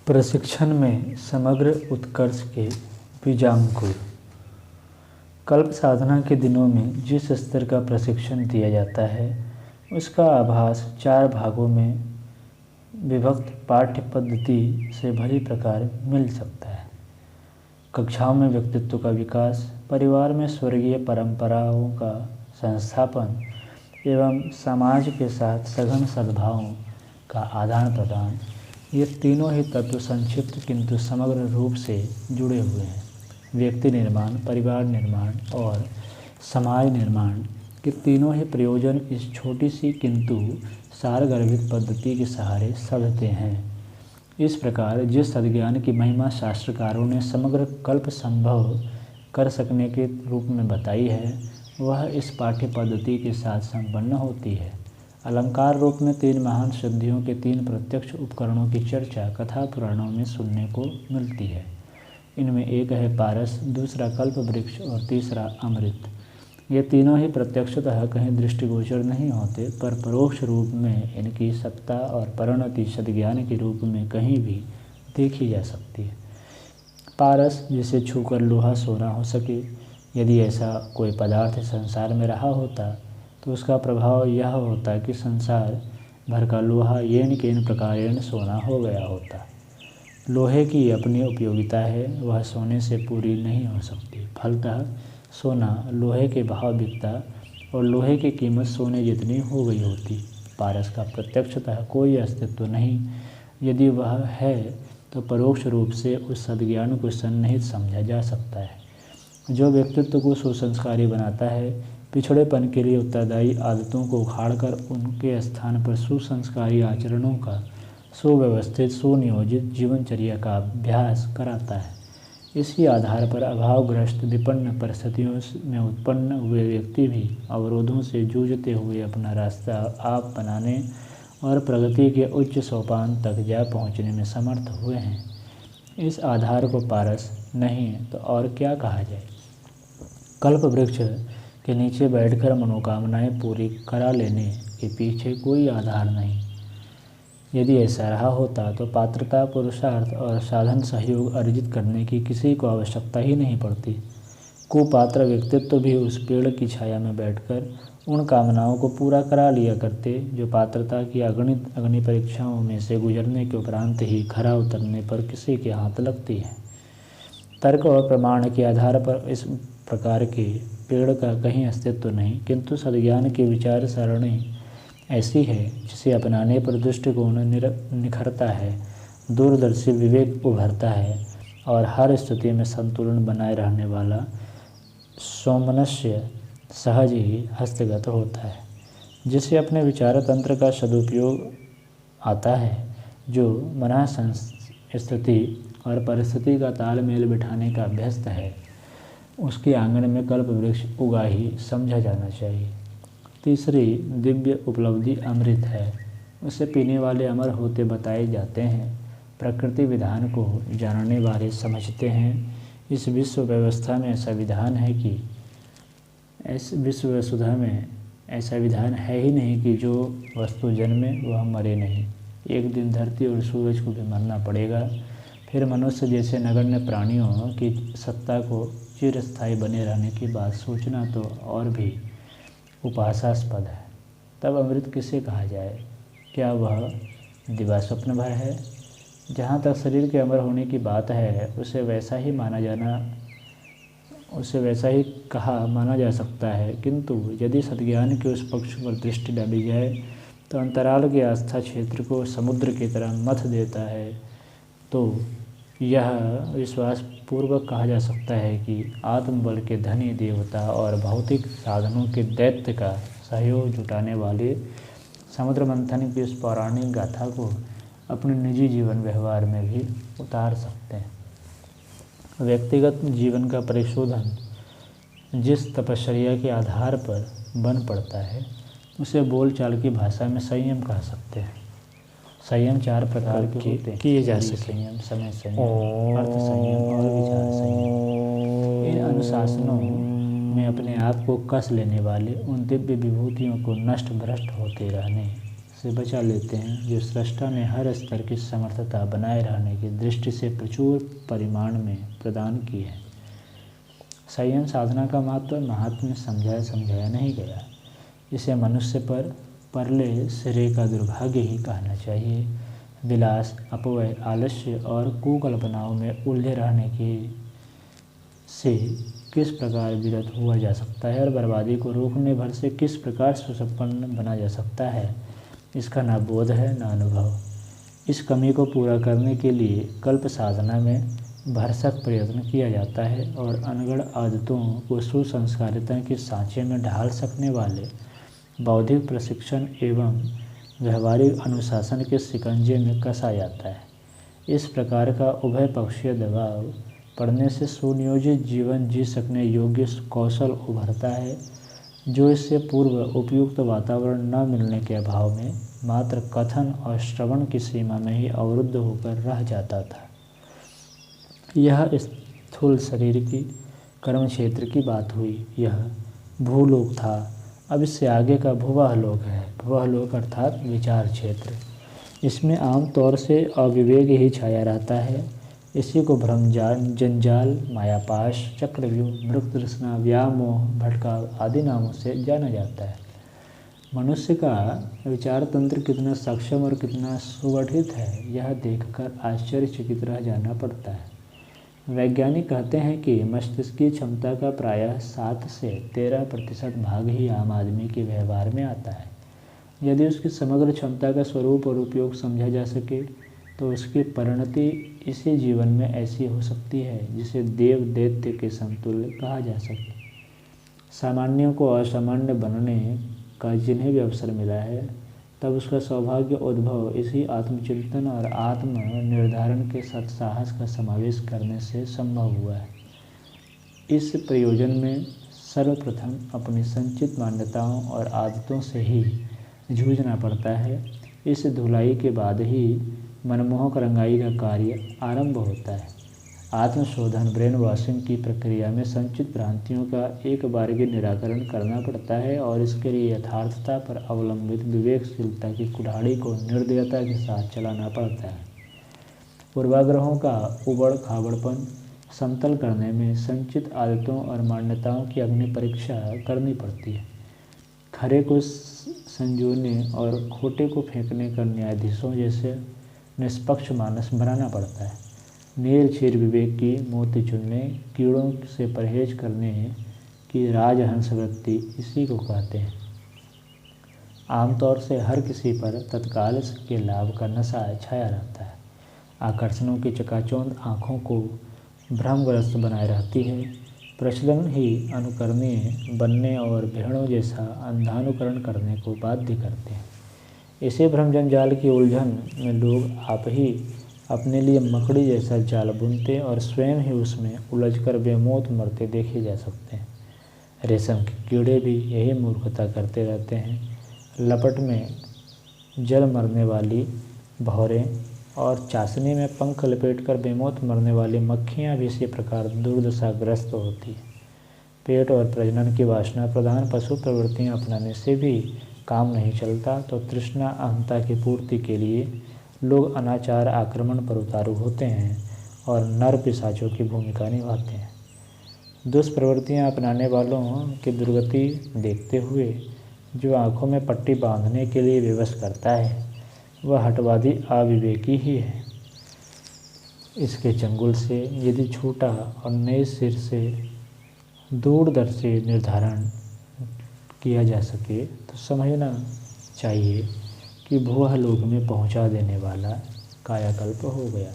प्रशिक्षण में समग्र उत्कर्ष के बीजांकुर। कल्प साधना के दिनों में जिस स्तर का प्रशिक्षण दिया जाता है उसका आभास 4 भागों में विभक्त पाठ्य पद्धति से भली प्रकार मिल सकता है। कक्षाओं में व्यक्तित्व का विकास, परिवार में स्वर्गीय परंपराओं का संस्थापन एवं समाज के साथ सघन सद्भावों का आदान प्रदान, ये तीनों ही तत्व संक्षिप्त किंतु समग्र रूप से जुड़े हुए हैं। व्यक्ति निर्माण, परिवार निर्माण और समाज निर्माण के तीनों ही प्रयोजन इस छोटी सी किंतु सारगर्भित पद्धति के सहारे सधते हैं। इस प्रकार जिस सद्ज्ञान की महिमा शास्त्रकारों ने समग्र कल्प संभव कर सकने के रूप में बताई है, वह इस पाठ्य पद्धति के साथ संपन्न होती है। अलंकार रूप में 3 महान सिद्धियों के 3 प्रत्यक्ष उपकरणों की चर्चा कथा पुराणों में सुनने को मिलती है। इनमें एक है पारस, दूसरा कल्प वृक्ष और तीसरा अमृत। ये तीनों ही प्रत्यक्षतः कहीं दृष्टिगोचर नहीं होते, पर परोक्ष रूप में इनकी सत्ता और परिणति सद्ज्ञान के रूप में कहीं भी देखी जा सकती है। पारस, जिसे छूकर लोहा सोना हो सके, यदि ऐसा कोई पदार्थ संसार में रहा होता तो उसका प्रभाव यह होता कि संसार भर का लोहा येन केन प्रकारेण सोना हो गया होता। लोहे की अपनी उपयोगिता है, वह सोने से पूरी नहीं हो सकती। फलतः सोना लोहे के भाव बिकता और लोहे की कीमत सोने जितनी हो गई होती। पारस का प्रत्यक्षतः कोई अस्तित्व नहीं, यदि वह है तो परोक्ष रूप से उस सद्ज्ञान को सन्निहित समझा जा सकता है, जो व्यक्तित्व को सुसंस्कारी बनाता है। पिछड़ेपन के लिए उत्तरदायी आदतों को उखाड़कर उनके स्थान पर सुसंस्कारी आचरणों का सुव्यवस्थित सुनियोजित जीवनचर्या का अभ्यास कराता है। इसी आधार पर अभावग्रस्त विपन्न परिस्थितियों में उत्पन्न हुए व्यक्ति भी अवरोधों से जूझते हुए अपना रास्ता आप बनाने और प्रगति के उच्च सोपान तक जा पहुँचने में समर्थ हुए हैं। इस आधार को पारस नहीं तो और क्या कहा जाए। कल्प वृक्ष के नीचे बैठकर मनोकामनाएं पूरी करा लेने के पीछे कोई आधार नहीं। यदि ऐसा रहा होता तो पात्रता, पुरुषार्थ और साधन सहयोग अर्जित करने की किसी को आवश्यकता ही नहीं पड़ती। कुपात्र व्यक्तित्व भी उस पेड़ की छाया में बैठकर उन कामनाओं को पूरा करा लिया करते जो पात्रता की अगणित अग्नि परीक्षाओं में से गुजरने के उपरांत ही खरा उतरने पर किसी के हाथ लगती है। तर्क और प्रमाण के आधार पर इस प्रकार के पेड़ का कहीं अस्तित्व नहीं, किंतु सद्ज्ञान की विचार सरणी ऐसी है जिसे अपनाने पर दृष्टिकोण निखरता है, दूरदर्शी विवेक उभरता है और हर स्थिति में संतुलन बनाए रहने वाला सौमनस्य सहज ही हस्तगत होता है, जिसे अपने विचार तंत्र का सदुपयोग आता है, जो मन स्थिति और परिस्थिति का तालमेल बिठाने का अभ्यस्त है, उसके आंगन में कल्प वृक्ष उगा ही समझा जाना चाहिए। तीसरी दिव्य उपलब्धि अमृत है। उसे पीने वाले अमर होते बताए जाते हैं। प्रकृति विधान को जानने वाले समझते हैं इस विश्व व्यवस्था में ऐसा विधान है कि इस विश्व वसुधा में ऐसा विधान है ही नहीं कि जो वस्तु जन्मे वह मरे नहीं। एक दिन धरती और सूरज को भी मरना पड़ेगा। फिर मनुष्य जैसे नगण्य प्राणियों की सत्ता को चिरस्थायी बने रहने की बात सोचना तो और भी उपहासास्पद है। तब अमृत किसे कहा जाए? क्या वह दिवा स्वप्न भर है? जहाँ तक शरीर के अमर होने की बात है, उसे वैसा ही कहा माना जा सकता है, किंतु यदि सद्ज्ञान के उस पक्ष पर दृष्टि डाली जाए तो अंतराल के आस्था क्षेत्र को समुद्र की तरह मथ देता है। तो यह विश्वास पूर्वक कहा जा सकता है कि आत्मबल के धनी देवता और भौतिक साधनों के दैत्य का सहयोग जुटाने वाले समुद्र मंथन की उस पौराणिक गाथा को अपने निजी जीवन व्यवहार में भी उतार सकते हैं। व्यक्तिगत जीवन का परिशोधन जिस तपश्चर्या के आधार पर बन पड़ता है, उसे बोलचाल की भाषा में संयम कह सकते हैं। संयम 4 प्रकार के होते हैं। किए जा सके संयम, समय संयम, अर्थ संयम और विचार संयम। इन अनुशासनों में अपने आप को कस लेने वाले उन दिव्य विभूतियों को नष्ट भ्रष्ट होते रहने से बचा लेते हैं, जो सृष्टा ने हर स्तर की समर्थता बनाए रहने की दृष्टि से प्रचुर परिमाण में प्रदान की है। संयम साधना का महात्म्य समझाया नहीं गया। इसे मनुष्य पर परले सिरे का दुर्भाग्य ही कहना चाहिए। विलास, अपव्यय, आलस्य और कुकल्पनाओं में उलझे रहने की से किस प्रकार विरत हुआ जा सकता है और बर्बादी को रोकने भर से किस प्रकार सुसंपन्न बना जा सकता है, इसका न बोध है न अनुभव। इस कमी को पूरा करने के लिए कल्प साधना में भरसक प्रयत्न किया जाता है और अनगढ़ आदतों को सुसंस्कारिता के सांचे में ढाल सकने वाले बौद्धिक प्रशिक्षण एवं व्यवहारिक अनुशासन के शिकंजे में कसा जाता है। इस प्रकार का उभय पक्षीय दबाव पड़ने से सुनियोजित जीवन जी सकने योग्य कौशल उभरता है, जो इससे पूर्व उपयुक्त वातावरण न मिलने के अभाव में मात्र कथन और श्रवण की सीमा में ही अवरुद्ध होकर रह जाता था। यह स्थूल शरीर की कर्म क्षेत्र की बात हुई। यह भूलोक था। अब इससे आगे का भुवः लोक है। भुवः लोक अर्थात विचार क्षेत्र। इसमें आमतौर से अविवेक ही छाया रहता है। इसी को जंजाल, मायापाश, चक्रव्यूह, मृगतृष्णा, व्यामोह, भटकाव आदि नामों से जाना जाता है। मनुष्य का विचार तंत्र कितना सक्षम और कितना सुगठित है, यह देखकर आश्चर्यचकित रह जाना पड़ता है। वैज्ञानिक कहते हैं कि मस्तिष्क की क्षमता का प्रायः 7 से 13% भाग ही आम आदमी के व्यवहार में आता है। यदि उसकी समग्र क्षमता का स्वरूप और उपयोग समझा जा सके तो उसकी परिणति इसी जीवन में ऐसी हो सकती है जिसे देव दैत्य के समतुल्य कहा जा सके। सामान्यों को असामान्य बनने का जिन्हें भी अवसर मिला है, तब उसका सौभाग्य उद्भव इसी आत्मचिंतन और आत्म निर्धारण के सत्साहस का समावेश करने से संभव हुआ है। इस प्रयोजन में सर्वप्रथम अपनी संचित मान्यताओं और आदतों से ही जूझना पड़ता है। इस धुलाई के बाद ही मनमोहक रंगाई का कार्य आरंभ होता है। आत्मशोधन ब्रेन वॉशिंग की प्रक्रिया में संचित भ्रांतियों का एक बारगी निराकरण करना पड़ता है और इसके लिए यथार्थता पर अवलंबित विवेकशीलता की कुल्हाड़ी को निर्दयता के साथ चलाना पड़ता है। पूर्वाग्रहों का उबड़ खाबड़पन समतल करने में संचित आदतों और मान्यताओं की अग्नि परीक्षा करनी पड़ती है। खरे को संजोने और खोटे को फेंकने का न्यायाधीशों जैसे निष्पक्ष मानस बनाना पड़ता है। नील क्षीर विवेक की मोती चुनने, कीड़ों से परहेज करने की राजहंस वृत्ति इसी को कहते हैं। आमतौर से हर किसी पर तत्काल के लाभ का नशा छाया रहता है। आकर्षणों की चकाचौंध आँखों को भ्रमग्रस्त बनाए रहती है। प्रचलन ही अनुकरणीय बनने और भेड़ों जैसा अंधानुकरण करने को बाध्य करते हैं। इसी भ्रमजंजाल की उलझन में लोग आप ही अपने लिए मकड़ी जैसा जाल बुनते और स्वयं ही उसमें उलझकर बेमौत मरते देखे जा सकते हैं। रेशम के कीड़े भी यही मूर्खता करते रहते हैं। लपट में जल मरने वाली भौरें और चाशनी में पंख लपेटकर बेमौत मरने वाली मक्खियाँ भी इसी प्रकार दुर्दशाग्रस्त होती हैं। पेट और प्रजनन की वासना प्रधान पशु प्रवृत्तियाँ अपनाने से भी काम नहीं चलता तो तृष्णा अहंता की पूर्ति के लिए लोग अनाचार आक्रमण पर उतारू होते हैं और नर पिशाचों की भूमिका निभाते हैं। दुष्प्रवृत्तियाँ अपनाने वालों की दुर्गति देखते हुए जो आँखों में पट्टी बांधने के लिए विवश करता है, वह हठवादी अविवेकी ही है। इसके चंगुल से यदि छूटा और नए सिर से दूरदर्शी निर्धारण किया जा सके तो समझना चाहिए कि भुवः लोक में पहुंचा देने वाला कायाकल्प हो गया।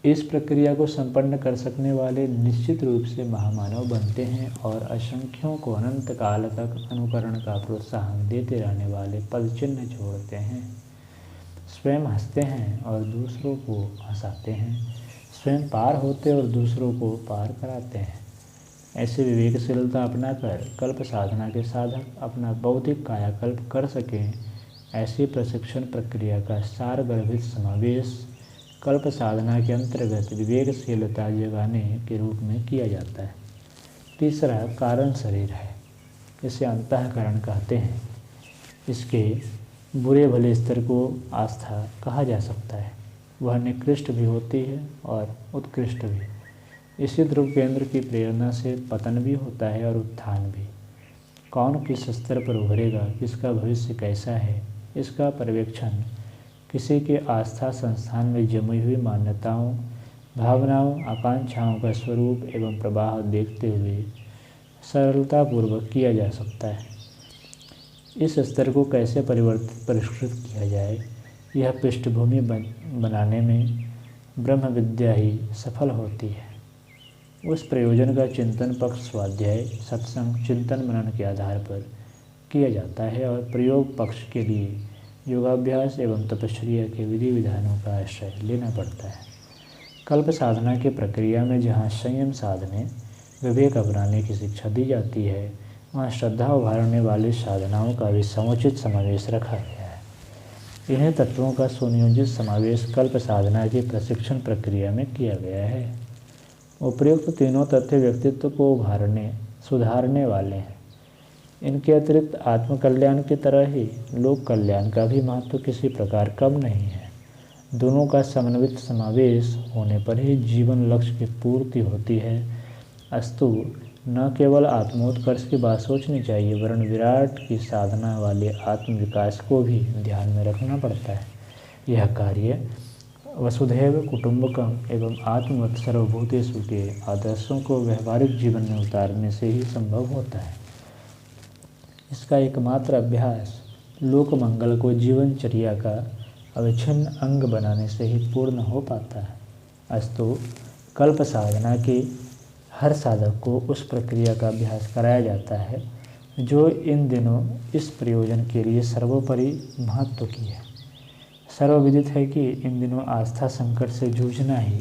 इस प्रक्रिया को संपन्न कर सकने वाले निश्चित रूप से महामानव बनते हैं और असंख्यों को अनंत काल तक अनुकरण का प्रोत्साहन देते रहने वाले पदचिन्ह छोड़ते हैं। स्वयं हंसते हैं और दूसरों को हंसाते हैं, स्वयं पार होते और दूसरों को पार कराते हैं। ऐसे विवेकशीलता अपनाकर कल्प साधना के साधक अपना बौद्धिक कायाकल्प कर सकें, ऐसी प्रशिक्षण प्रक्रिया का सारगर्भित समावेश कल्प साधना के अंतर्गत विवेकशीलता जगाने के रूप में किया जाता है। तीसरा कारण शरीर है। इसे अंतःकरण कहते हैं। इसके बुरे भले स्तर को आस्था कहा जा सकता है। वह निकृष्ट भी होती है और उत्कृष्ट भी। इसी ध्रुव केंद्र की प्रेरणा से पतन भी होता है और उत्थान भी। कौन किस स्तर पर उभरेगा, किसका भविष्य कैसा है, इसका पर्यवेक्षण किसी के आस्था संस्थान में जमी हुई मान्यताओं, भावनाओं, आकांक्षाओं का स्वरूप एवं प्रवाह देखते हुए सरलतापूर्वक किया जा सकता है। इस स्तर को कैसे परिष्कृत किया जाए, यह पृष्ठभूमि बनाने में ब्रह्म विद्या ही सफल होती है। उस प्रयोजन का चिंतन पक्ष स्वाध्याय, सत्संग, चिंतन मनन के आधार पर किया जाता है और प्रयोग पक्ष के लिए योगाभ्यास एवं तपश्चर्या के विधि विधानों का आश्रय लेना पड़ता है। कल्प साधना की प्रक्रिया में जहाँ संयम साधने, विवेक अपनाने की शिक्षा दी जाती है, वहाँ श्रद्धा उभारने वाली साधनाओं का भी समुचित समावेश रखा गया है। इन्हीं तत्वों का सुनियोजित समावेश कल्प साधना की प्रशिक्षण प्रक्रिया में किया गया है। उपर्युक्त तीनों तथ्य व्यक्तित्व को उभारने, सुधारने वाले हैं। इनके अतिरिक्त आत्मकल्याण की तरह ही लोक कल्याण का भी महत्व किसी प्रकार कम नहीं है। दोनों का समन्वित समावेश होने पर ही जीवन लक्ष्य की पूर्ति होती है। अस्तु न केवल आत्मोत्कर्ष की बात सोचनी चाहिए, वरन विराट की साधना वाले आत्मविकास को भी ध्यान में रखना पड़ता है। यह कार्य वसुधैव कुटुंबकम एवं आत्मवत् सर्वभूतेषु के आदर्शों को व्यवहारिक जीवन में उतारने से ही संभव होता है। इसका एकमात्र अभ्यास लोक मंगल को जीवनचर्या का अविच्छिन्न अंग बनाने से ही पूर्ण हो पाता है। अस्तु कल्प साधना के हर साधक को उस प्रक्रिया का अभ्यास कराया जाता है जो इन दिनों इस प्रयोजन के लिए सर्वोपरि महत्व की है। सर्वविदित है कि इन दिनों आस्था संकट से जूझना ही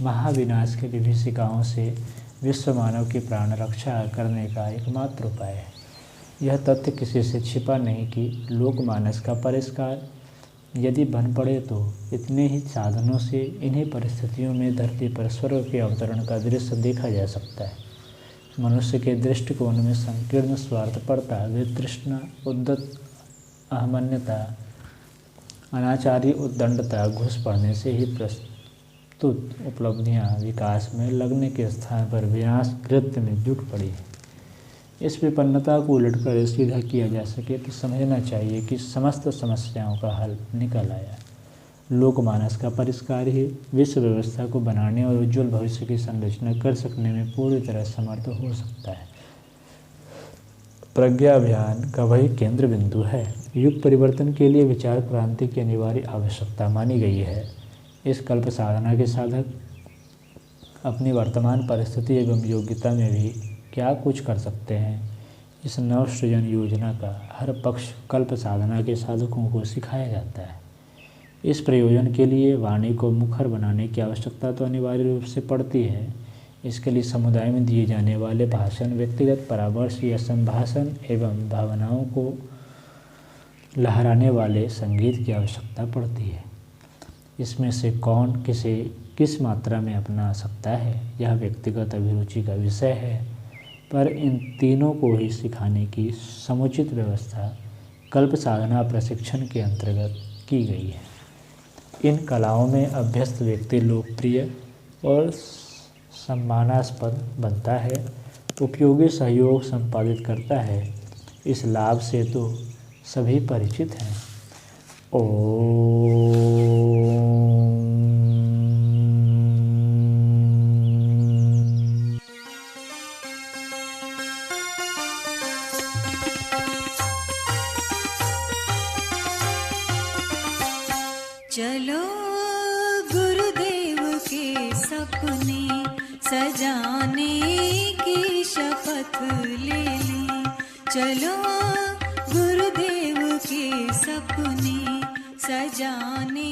महाविनाश की विभीषिकाओं से विश्व मानव की प्राण रक्षा करने का एकमात्र उपाय है। यह तथ्य किसी से छिपा नहीं कि लोकमानस का परिष्कार यदि बन पड़े तो इतने ही साधनों से इन्हीं परिस्थितियों में धरती पर स्वर्ग के अवतरण का दृश्य देखा जा सकता है। मनुष्य के दृष्टिकोण में संकीर्ण स्वार्थपरता, वितृष्णा, उद्दत अहमन्यता, अनाचारी उद्दंडता घुस पड़ने से ही प्रस्तुत उपलब्धियां विकास में लगने के स्थान पर विनाश कृत्य में जुट पड़ी हैं। इस विपन्नता को उलटकर सीधा किया जा सके तो समझना चाहिए कि समस्त समस्याओं का हल निकल आया। लोकमानस का परिष्कार ही विश्व व्यवस्था को बनाने और उज्ज्वल भविष्य की संरचना कर सकने में पूरी तरह समर्थ हो सकता है। प्रज्ञा अभियान का वही केंद्र बिंदु है। युग परिवर्तन के लिए विचार क्रांति की अनिवार्य आवश्यकता मानी गई है। इस कल्प साधना के साधक अपनी वर्तमान परिस्थिति एवं योग्यता में भी क्या कुछ कर सकते हैं, इस नवसृजन योजना का हर पक्ष कल्प साधना के साधकों को सिखाया जाता है। इस प्रयोजन के लिए वाणी को मुखर बनाने की आवश्यकता तो अनिवार्य रूप से पड़ती है। इसके लिए समुदाय में दिए जाने वाले भाषण, व्यक्तिगत परामर्श या संभाषण एवं भावनाओं को लहराने वाले संगीत की आवश्यकता पड़ती है। इसमें से कौन किसे किस मात्रा में अपना सकता है, यह व्यक्तिगत अभिरुचि का विषय है, पर इन तीनों को ही सिखाने की समुचित व्यवस्था कल्प साधना प्रशिक्षण के अंतर्गत की गई है। इन कलाओं में अभ्यस्त व्यक्ति लोकप्रिय और सम्मानास्पद बनता है, उपयोगी सहयोग संपादित करता है। इस लाभ से तो सभी परिचित हैं। चलो गुरुदेव के सपने सजाने की शपथ ले ली। चलो गुरुदेव के सपने सजाने